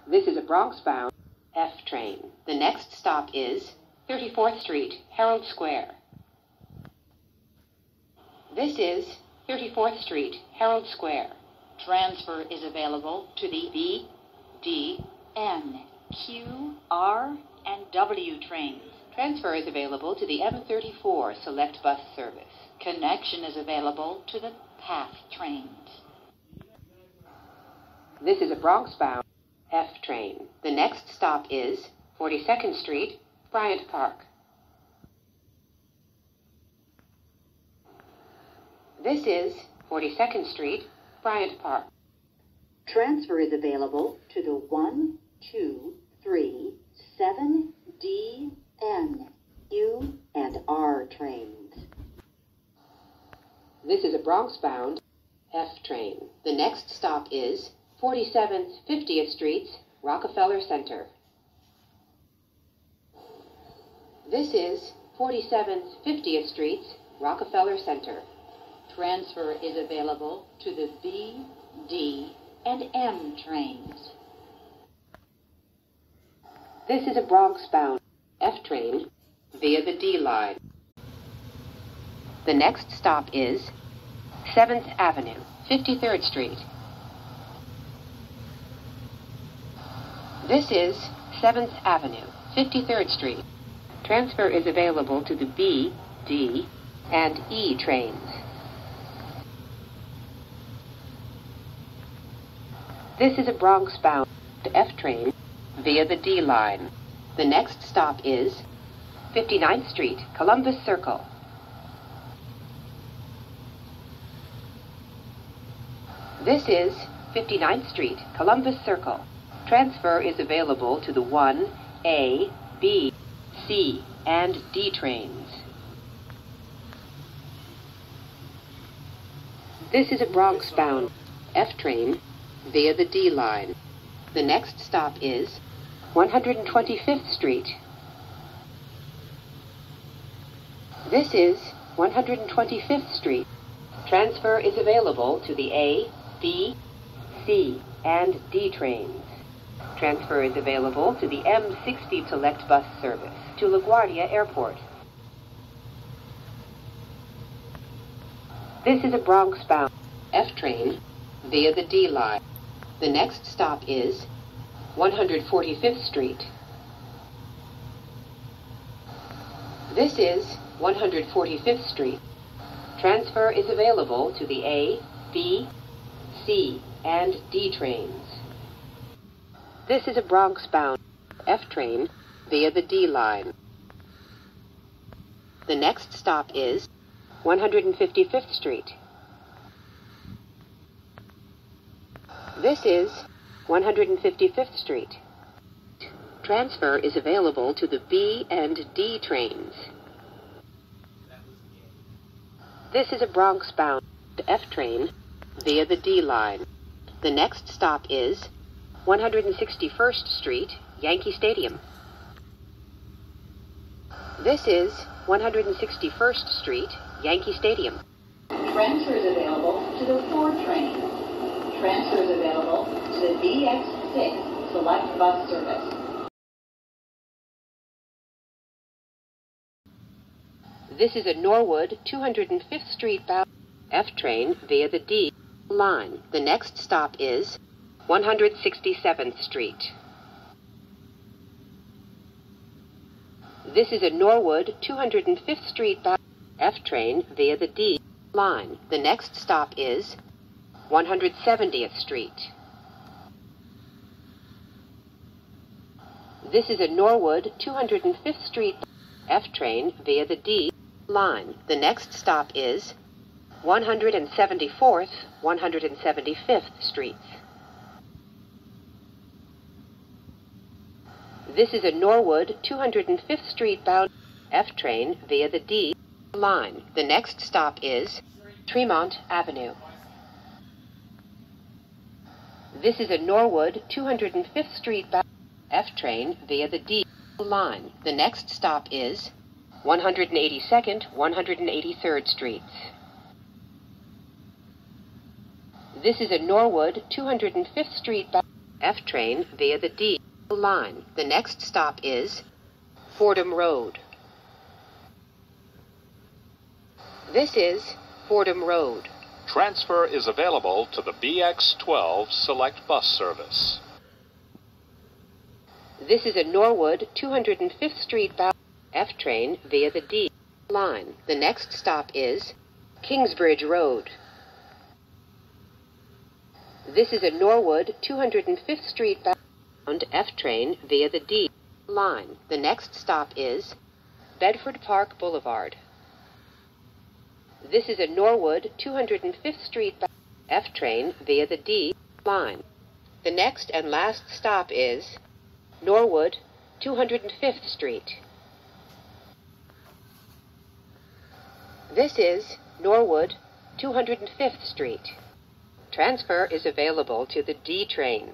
This is a Bronx-bound F train. The next stop is 34th Street, Herald Square. This is 34th Street, Herald Square. Transfer is available to the B, D, N, Q, R, and W trains. Transfer is available to the M34 Select Bus Service. Connection is available to the PATH trains. This is a Bronx-bound F train. The next stop is 42nd Street, Bryant Park. This is 42nd Street, Bryant Park. Transfer is available to the 1, 2, 3, 7, D, N, U, and R trains. This is a Bronx-bound F train. The next stop is 47th 50th Streets, Rockefeller Center. This is 47th 50th Streets, Rockefeller Center. Transfer is available to the B, D, and M trains. This is a Bronx-bound F train via the D line. The next stop is 7th Avenue, 53rd Street. This is 7th Avenue, 53rd Street. Transfer is available to the B, D, and E trains. This is a Bronx-bound F train via the D line. The next stop is 59th Street, Columbus Circle. This is 59th Street, Columbus Circle. Transfer is available to the 1, A, B, C, and D trains. This is a Bronx-bound F train via the D line. The next stop is 125th Street. This is 125th Street. Transfer is available to the A, B, C, and D trains. Transfer is available to the M60 Select Bus Service to LaGuardia Airport. This is a Bronx-bound F train via the D line. The next stop is 145th Street. This is 145th Street. Transfer is available to the A, B, C, and D trains. This is a Bronx-bound F train via the D line. The next stop is 155th Street. This is 155th Street. Transfer is available to the B and D trains. This is a Bronx-bound F train via the D line. The next stop is 161st Street, Yankee Stadium. This is 161st Street, Yankee Stadium. Transfer is available to the 4 trains. Transfer is available to the DX6 Select Bus Service. This is a Norwood 205th Street bound F train via the D line. The next stop is 167th Street. This is a Norwood 205th Street bound F train via the D line. The next stop is 170th Street. This is a Norwood 205th Street F train via the D line. The next stop is 174th, 175th Streets. This is a Norwood 205th Street bound F train via the D line. The next stop is Tremont Avenue. This is a Norwood 205th Street bound F train via the D line. The next stop is 182nd, 183rd Streets. This is a Norwood 205th Street bound F train via the D line. The next stop is Fordham Road. This is Fordham Road. Transfer is available to the BX12 Select Bus Service. This is a Norwood 205th Street bound F train via the D line. The next stop is Kingsbridge Road. This is a Norwood 205th Street bound F train via the D line. The next stop is Bedford Park Boulevard. This is a Norwood 205th Street bound F train via the D line. The next and last stop is Norwood 205th Street. This is Norwood 205th Street. Transfer is available to the D train.